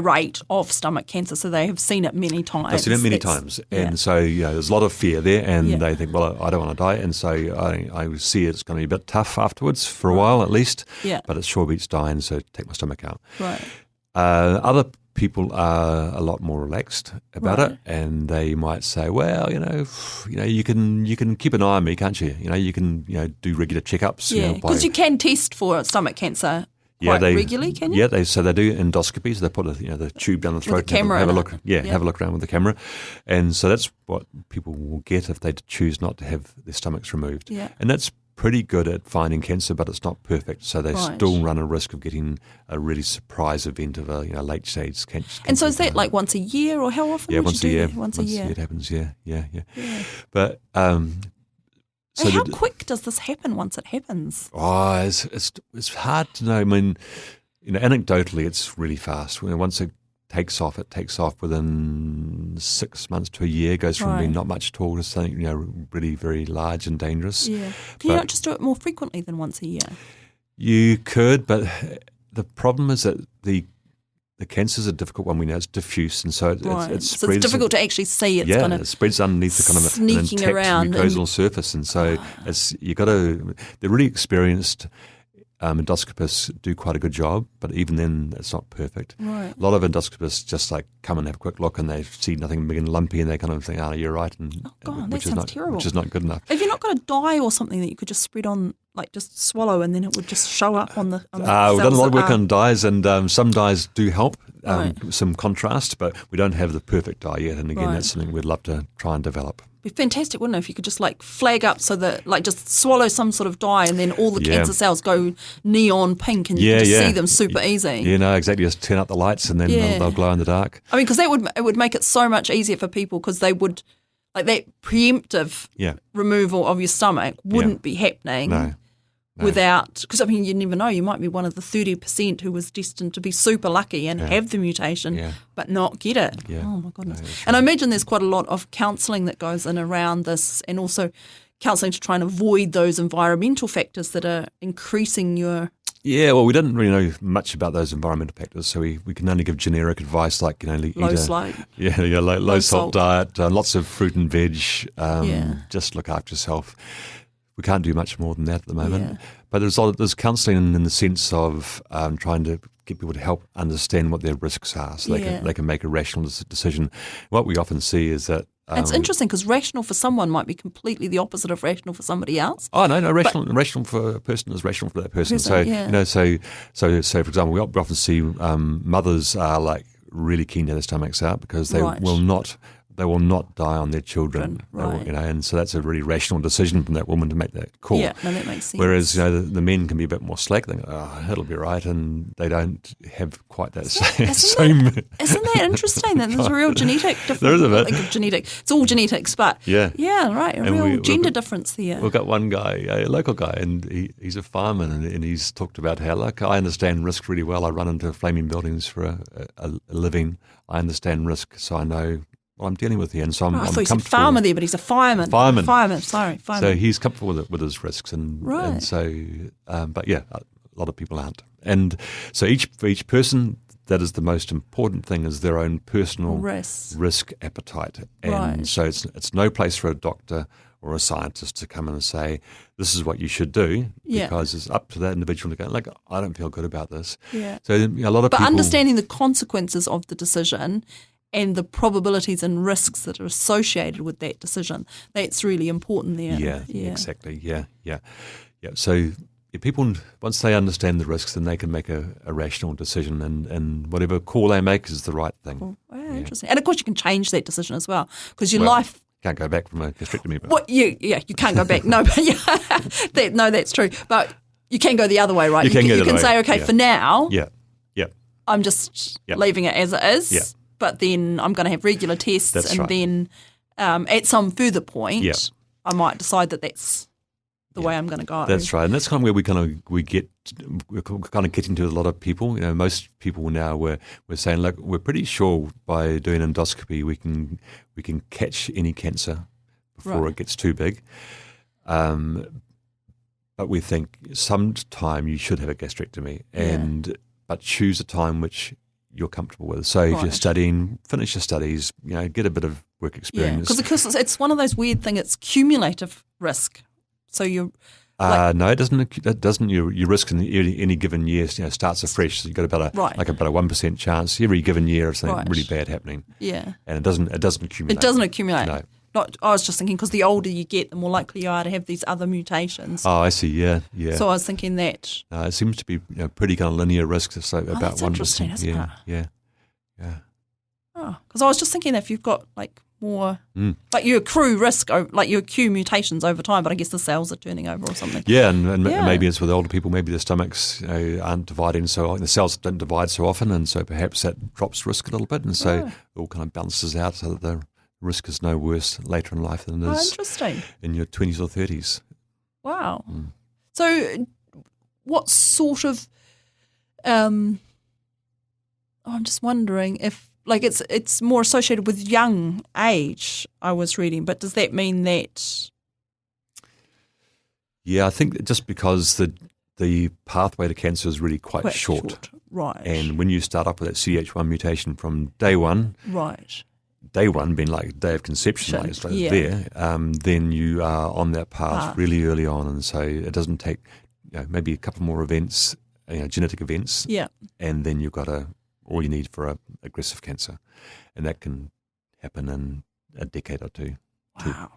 rate of stomach cancer, so they have seen it many times. They've seen it many times, and so there's a lot of fear there, and they think, well, I don't want to die, and so I see it's going to be a bit tough afterwards for a while at least. Yeah. But it sure beats dying, so take my stomach out. Right. Other people are a lot more relaxed about it, and they might say, well, you can keep an eye on me, can't you? You can do regular checkups. Yeah, because you can test for stomach cancer quite regularly, can you? Yeah, they do endoscopies. They put the tube down the throat, with a camera have a in look. it. Have a look around with the camera, and so that's what people will get if they choose not to have their stomachs removed. Yeah. And that's pretty good at finding cancer, but it's not perfect. So they still run a risk of getting a really surprise event of a late stage cancer. And so is that like once a year, or how often? Yeah, would once you a do year. that? Once a year. It happens. Yeah. But so how quick does this happen once it happens? Oh, it's hard to know. I mean, anecdotally, it's really fast. Once it takes off within 6 months to a year. It goes from being not much at all to something really very large and dangerous. Yeah. Can you not just do it more frequently than once a year? You could, but the problem is that the cancer is a difficult one. We know it's diffuse, and so it spreads. So it's difficult to actually see. It's kind of it spreads underneath the kind of an intact mucosal surface, and so they're really experienced. Endoscopists do quite a good job, but even then, it's not perfect. Right. A lot of endoscopists just come and have a quick look, and they see nothing big and lumpy, and they kind of think, "Oh, you're right." And that sounds terrible. Which is not good enough. Have you not got a dye or something that you could just spread on, like just swallow, and then it would just show up on the? We've done a lot of work on dyes, and some dyes do help, some contrast, but we don't have the perfect dye yet. And again, that's something we'd love to try and develop. It'd be fantastic, wouldn't it, if you could just flag up so that just swallow some sort of dye and then all the cancer cells go neon pink and you can just see them super easy. Yeah, no, exactly. Just turn up the lights and then they'll glow in the dark. I mean, because it would make it so much easier for people, because they would, that preemptive removal of your stomach wouldn't be happening. No. Without, because I mean, you never know, you might be one of the 30% who was destined to be super lucky and have the mutation but not get it. Yeah. Oh my goodness. And I imagine there's quite a lot of counselling that goes in around this, and also counselling to try and avoid those environmental factors that are increasing your... Yeah, well, we didn't really know much about those environmental factors, so we can only give generic advice like, low salt. Low salt diet, lots of fruit and veg, just look after yourself. We can't do much more than that at the moment. But there's counselling in the sense of trying to get people to help understand what their risks are, so they can make a rational decision. What we often see is that it's interesting, because rational for someone might be completely the opposite of rational for somebody else. Oh no, rational for a person is rational for that person. So for example, we often see mothers are really keen to have their stomachs out because they will not die on their children, and so that's a really rational decision from that woman to make that call. Yeah, no, that makes sense. Whereas the men can be a bit more slack. They go, it'll be right, and they don't have quite that same. Isn't that interesting? That there's a real genetic difference. There is a bit. It's all genetics, but a real gender difference there. We've got one guy, a local guy, and he's a fireman, and he's talked about how I understand risk really well. I run into flaming buildings for a living. I understand risk, so I know what I'm dealing with here, and so I'm I thought comfortable. He's a farmer there, but he's a fireman. Fireman. So he's comfortable with his risks, and so, but a lot of people aren't. And so for each person, that is the most important thing, is their own personal risk appetite. And so it's no place for a doctor or a scientist to come in and say, this is what you should do, because it's up to that individual to go, I don't feel good about this. Yeah. So a lot of people... But understanding the consequences of the decision and the probabilities and risks that are associated with that decision, that's really important there. Yeah. Exactly. Yeah. So people, once they understand the risks, then they can make a rational decision, and whatever call they make is the right thing. Cool. Interesting. And of course you can change that decision as well, because your life... Can't go back from a gastrectomy. But. Well, you can't go back. No, but that's true. But you can go the other way, right? You can say, okay, for now, I'm just leaving it as it is. Yeah. But then I'm going to have regular tests, then at some further point, I might decide that that's the way I'm going to go. That's right, and that's kind of where we're kind of getting to a lot of people. Most people now we're saying, look, we're pretty sure by doing endoscopy we can catch any cancer before it gets too big. But we think sometime you should have a gastrectomy, but choose a time which you're comfortable with. So if you're studying, finish your studies, get a bit of work experience. Because it's one of those weird things, it's cumulative risk. So you're... no, it doesn't. It doesn't. Your risk in any given year starts afresh. So you've got about a 1% chance every given year of something really bad happening. Yeah, and it doesn't accumulate. It doesn't accumulate. No. Not. I was just thinking because the older you get, the more likely you are to have these other mutations. Oh, I see. Yeah. So I was thinking that. It seems to be pretty kind of linear risk, so about that's 1%. interesting, isn't it? Yeah. Oh, because I was just thinking that if you've got like more, like you accrue risk, like you accrue mutations over time, but I guess the cells are turning over or something. Yeah, and maybe it's with older people, maybe their stomachs aren't dividing so the cells don't divide so often, and so perhaps that drops risk a little bit, and so it all kind of balances out so that the risk is no worse later in life than it is interesting. In your 20s or 30s. Wow. So what sort of, I'm just wondering if, like it's more associated with young age, I was reading, but does that mean that? Yeah, I think just because the pathway to cancer is really quite short. Right. And when you start up with that CH1 mutation from day one, day one being like day of conception, like it's right there, then you are on that path really early on, and so it doesn't take maybe a couple more events, genetic events, and then you've got all you need for aggressive cancer, and that can happen in a decade or two. Wow.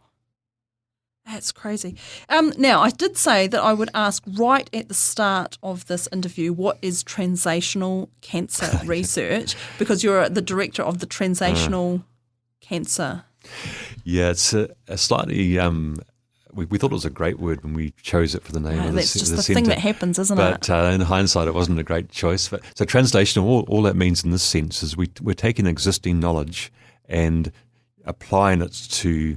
That's crazy. Now, I did say that I would ask right at the start of this interview, what is translational cancer research? Because you're the director of the translational cancer. Yeah, it's a slightly... We thought it was a great word when we chose it for the name of that's just the centre. Thing that happens, isn't it? But in hindsight, it wasn't a great choice. So translational, all that means in this sense is we're taking existing knowledge and applying it to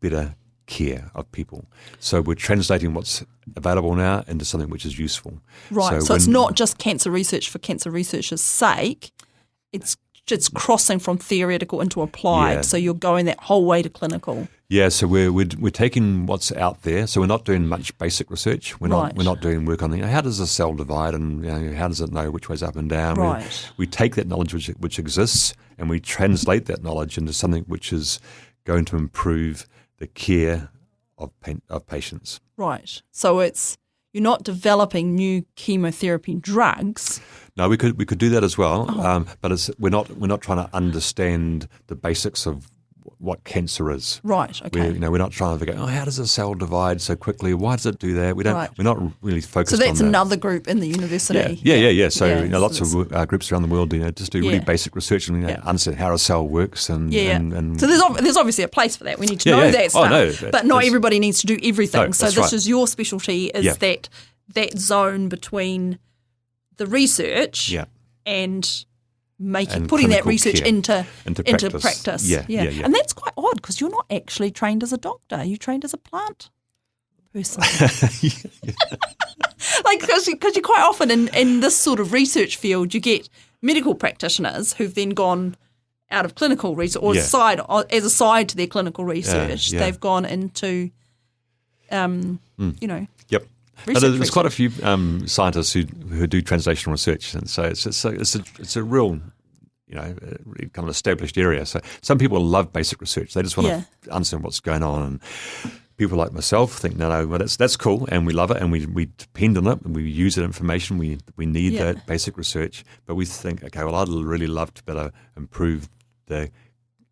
better care of people. So we're translating what's available now into something which is useful. Right. So it's not just cancer research for cancer research's sake. It's crossing from theoretical into applied. Yeah. So you're going that whole way to clinical. Yeah. So we're taking what's out there. So we're not doing much basic research. We're not doing work on how does a cell divide and how does it know which way's up and down. Right. We take that knowledge which exists and we translate that knowledge into something which is going to improve the care of patients. Right. So you're not developing new chemotherapy drugs. No, we could do that as well, but we're not trying to understand the basics of what cancer is. Right. Okay. We're not trying to figure out how does a cell divide so quickly? Why does it do that? We're not really focused on that. So that's another group in the university. Yeah. So lots of groups around the world, just do really basic research and understand how a cell works. And so there's obviously a place for that. We need to know that stuff, but not everybody needs to do everything. No, so this is your specialty, is that zone between the research and putting that research into practice. Yeah. And that's quite odd because you're not actually trained as a doctor. You're trained as a plant person. Like because you quite often in this sort of research field, you get medical practitioners who've then gone out of clinical research or as a side to their clinical research, they've gone into, Yep. There's quite a few scientists who do translational research, and so it's a real, really kind of established area. So some people love basic research; they just want to understand what's going on. And people like myself think, no, well, that's cool, and we love it, and we depend on it, and we use that information. We need that basic research, but we think, okay, well, I'd really love to better improve the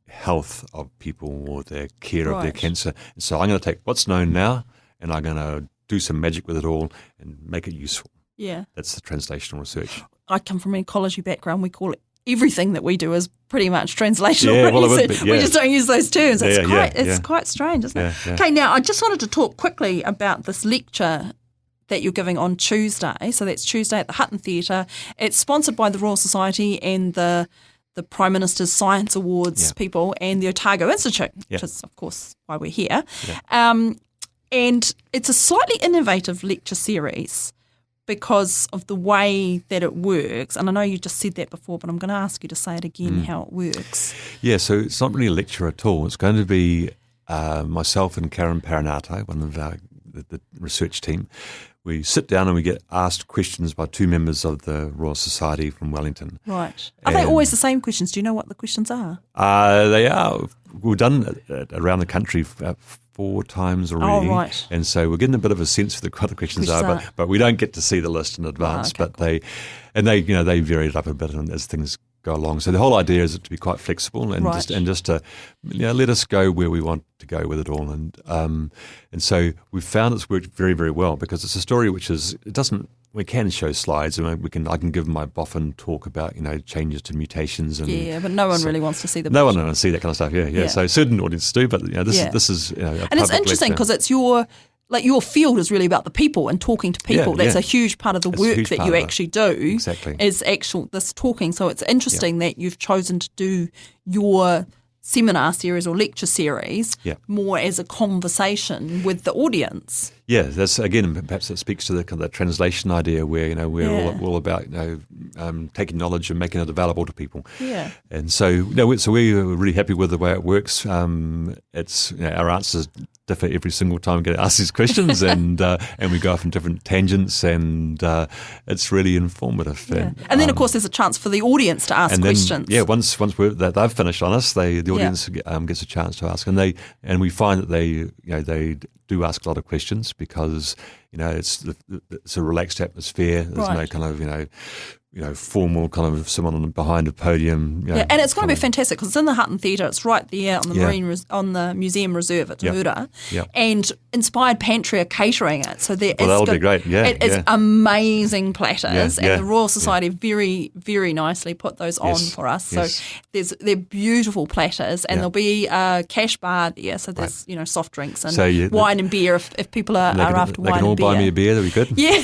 health of people or their care of their cancer. And so I'm going to take what's known now, and I'm going to do some magic with it all and make it useful. Yeah. That's the translational research. I come from an ecology background. We call it everything that we do is pretty much translational research. We just don't use those terms. It's quite strange, isn't it? Yeah. Okay, now I just wanted to talk quickly about this lecture that you're giving on Tuesday. So that's Tuesday at the Hutton Theatre. It's sponsored by the Royal Society and the Prime Minister's Science Awards people and the Otago Institute, which is, of course, why we're here. Yeah. And it's a slightly innovative lecture series because of the way that it works. And I know you just said that before, but I'm going to ask you to say it again, how it works. Yeah, so it's not really a lecture at all. It's going to be myself and Karyn Paringatai, one of the research team. We sit down and we get asked questions by two members of the Royal Society from Wellington. Right. Are they always the same questions? Do you know what the questions are? They are. We've done it around the country 4 times already. Oh, right. And so we're getting a bit of a sense for what the questions are, but we don't get to see the list in advance. Okay, but they vary it up a bit as things go along. So the whole idea is to be quite flexible and just to let us go where we want to go with it all. And so we've found it's worked very, very well because it's a story which we can show slides and I can give my boffin talk about changes to mutations and but no one really wants to see no one wants to see that kind of stuff. Yeah. So certain audiences do, but this is and it's interesting because it's your field is really about the people and talking to people. That's a huge part of the work that you actually do. Exactly. Is this talking. So it's interesting that you've chosen to do your seminar series or lecture series more as a conversation with the audience. Yeah, that's again perhaps it speaks to the kind of translation idea where we're all about taking knowledge and making it available to people. Yeah, and so we're really happy with the way it works. It's our answers differ every single time we get asked these questions, and we go off in different tangents, and it's really informative. Yeah. And then of course there's a chance for the audience to ask questions. Yeah, once they've finished on us, the audience gets a chance to ask, and we find that they do ask a lot of questions because it's a relaxed atmosphere. There's no kind of formal kind of someone behind a podium. And it's going to be fantastic because it's in the Hutton Theatre. It's right there on the on the museum reserve at Tūhura, and Inspired Pantry are catering it. So that'll be great. Yeah, it is amazing platters, and the Royal Society very, very nicely put those on for us. So they're beautiful platters, and there'll be a cash bar there. So there's soft drinks and wine and beer if people are after wine and beer. They can all buy me a beer. That'll be good. Yeah.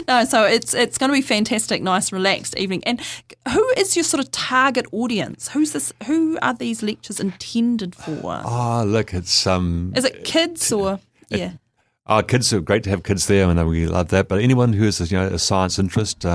No, so it's going to be fantastic, nice, relaxed evening. And who is your sort of target audience? Who are these lectures intended for? Oh, look, it's is it kids or kids are great to have kids there, and we love that. But anyone who has a science interest,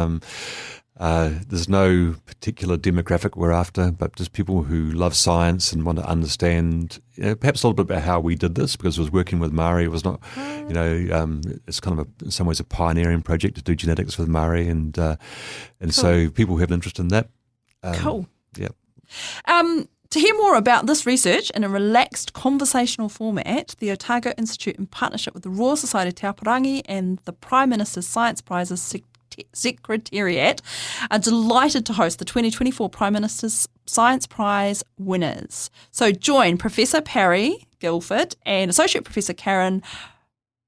there's no particular demographic we're after, but just people who love science and want to understand, perhaps a little bit about how we did this, because it was working with Māori. It was not, it's kind of in some ways a pioneering project to do genetics with Māori, and so people who have an interest in that. Cool. Yeah. To hear more about this research in a relaxed conversational format, the Otago Institute, in partnership with the Royal Society of Te Aoparangi and the Prime Minister's Science Prizes Secretariat, are delighted to host the 2024 Prime Minister's Science Prize winners. So join Professor Parry Guildford and Associate Professor Karyn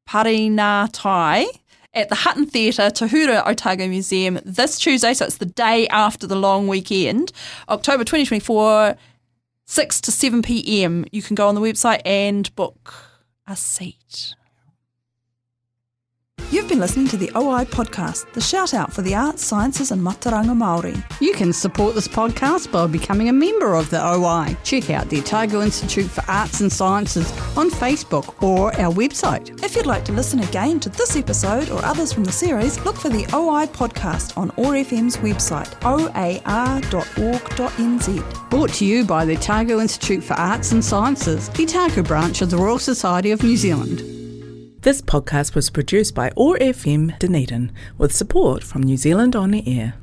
Paringatai at the Hutton Theatre, Tūhura, Otago Museum this Tuesday. So it's the day after the long weekend, October 2024, 6 to 7 p.m. You can go on the website and book a seat. You've been listening to the OI podcast, the shout out for the arts, sciences and Mātauranga Māori. You can support this podcast by becoming a member of the OI. Check out the Otago Institute for Arts and Sciences on Facebook or our website. If you'd like to listen again to this episode or others from the series, look for the OI podcast on OAR FM's website, oar.org.nz. Brought to you by the Otago Institute for Arts and Sciences, the Otago branch of the Royal Society of New Zealand. This podcast was produced by OAR FM Dunedin with support from New Zealand On the Air.